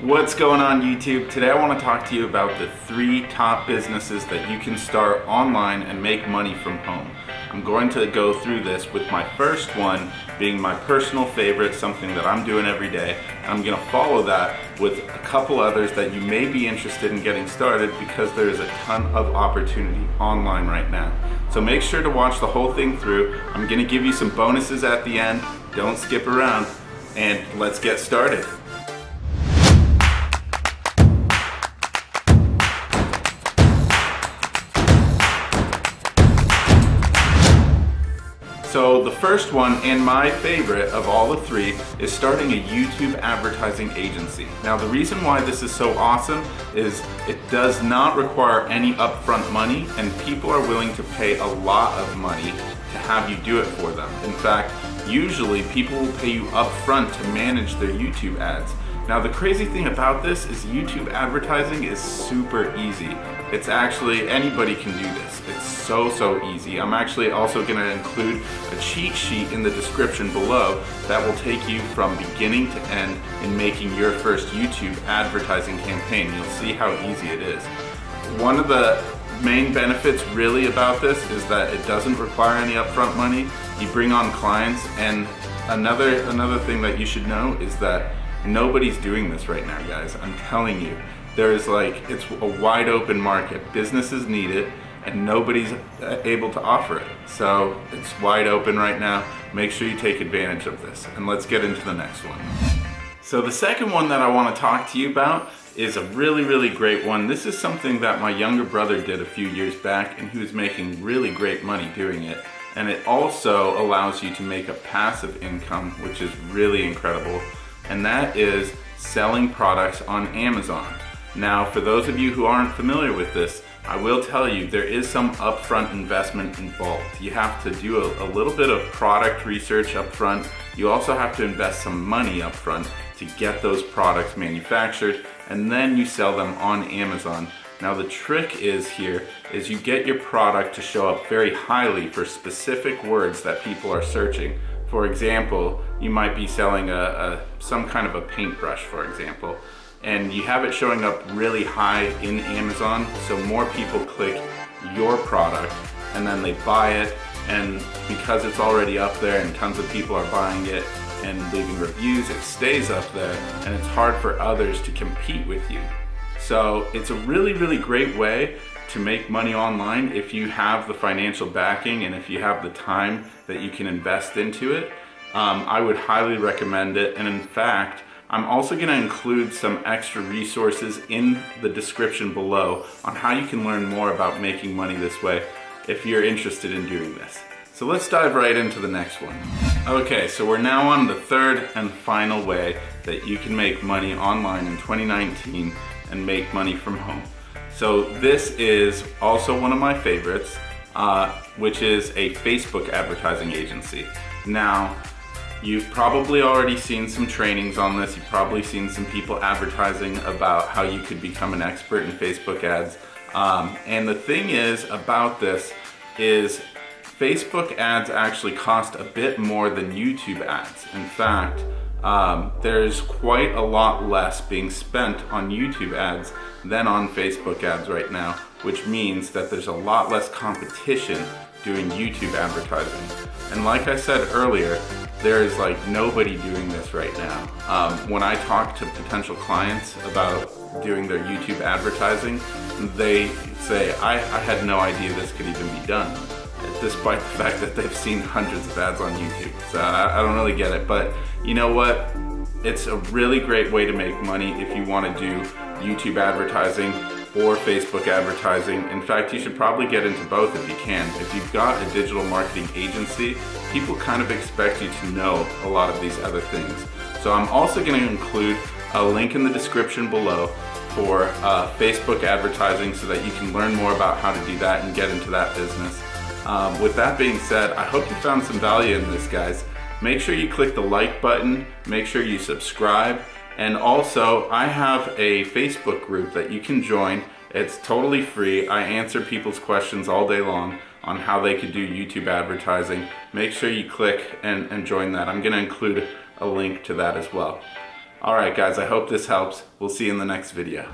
What's going on YouTube? Today I want to talk to you about the 3 top businesses that you can start online and make money from home. I'm going to go through this with my first one being my personal favorite, something that I'm doing every day. I'm going to follow that with a couple others that you may be interested in getting started because there is a ton of opportunity online right now. So make sure to watch the whole thing through. I'm going to give you some bonuses at the end. Don't skip around, and let's get started. So the first one, and my favorite of all the 3, is starting a YouTube advertising agency. Now the reason why this is so awesome is it does not require any upfront money, and people are willing to pay a lot of money to have you do it for them. In fact, usually people will pay you upfront to manage their YouTube ads. Now the crazy thing about this is YouTube advertising is super easy. It's actually, anybody can do this. It's so easy. I'm actually also going to include a cheat sheet in the description below that will take you from beginning to end in making your first YouTube advertising campaign. You'll see how easy it is. One of the main benefits really about this is that it doesn't require any upfront money. You bring on clients, and another thing that you should know is that nobody's doing this right now, guys. I'm telling you. It's a wide open market. Businesses need it, and nobody's able to offer it. So it's wide open right now. Make sure you take advantage of this. And let's get into the next one. So the second one that I want to talk to you about is a really great one. This is something that my younger brother did a few years back, and he was making really great money doing it. And it also allows you to make a passive income, which is really incredible. And that is selling products on Amazon. Now, for those of you who aren't familiar with this, I will tell you there is some upfront investment involved. You have to do a little bit of product research up front. You also have to invest some money up front to get those products manufactured, and then you sell them on Amazon. Now the trick is you get your product to show up very highly for specific words that people are searching. For example, you might be selling some kind of a paintbrush, for example, and you have it showing up really high in Amazon, so more people click your product and then they buy it, and because it's already up there and tons of people are buying it and leaving reviews, it stays up there, and it's hard for others to compete with you. So it's a really great way to make money online if you have the financial backing and if you have the time that you can invest into it. I would highly recommend it, and in fact, I'm also going to include some extra resources in the description below on how you can learn more about making money this way if you're interested in doing this. So let's dive right into the next one. Okay, so we're now on the third and final way that you can make money online in 2019 and make money from home. So this is also one of my favorites, which is a Facebook advertising agency. Now, you've probably already seen some trainings on this. You've probably seen some people advertising about how you could become an expert in Facebook ads. And the thing is about this is Facebook ads actually cost a bit more than YouTube ads. In fact, there's quite a lot less being spent on YouTube ads than on Facebook ads right now, which means that there's a lot less competition doing YouTube advertising. And like I said earlier, there's nobody doing this right now. When I talk to potential clients about doing their YouTube advertising, they say, I had no idea this could even be done, despite the fact that they've seen hundreds of ads on YouTube. So I don't really get it, but you know what? It's a really great way to make money if you want to do YouTube advertising or Facebook advertising. In fact, you should probably get into both if you can. If you've got a digital marketing agency, people kind of expect you to know a lot of these other things. So I'm also going to include a link in the description below for Facebook advertising so that you can learn more about how to do that and get into that business. With that being said, I hope you found some value in this, guys. Make sure you click the like button, make sure you subscribe, and also I have a Facebook group that you can join. It's totally free. I answer people's questions all day long on how they could do YouTube advertising. Make sure you click and join that. I'm going to include a link to that as well. All right, guys, I hope this helps. We'll see you in the next video.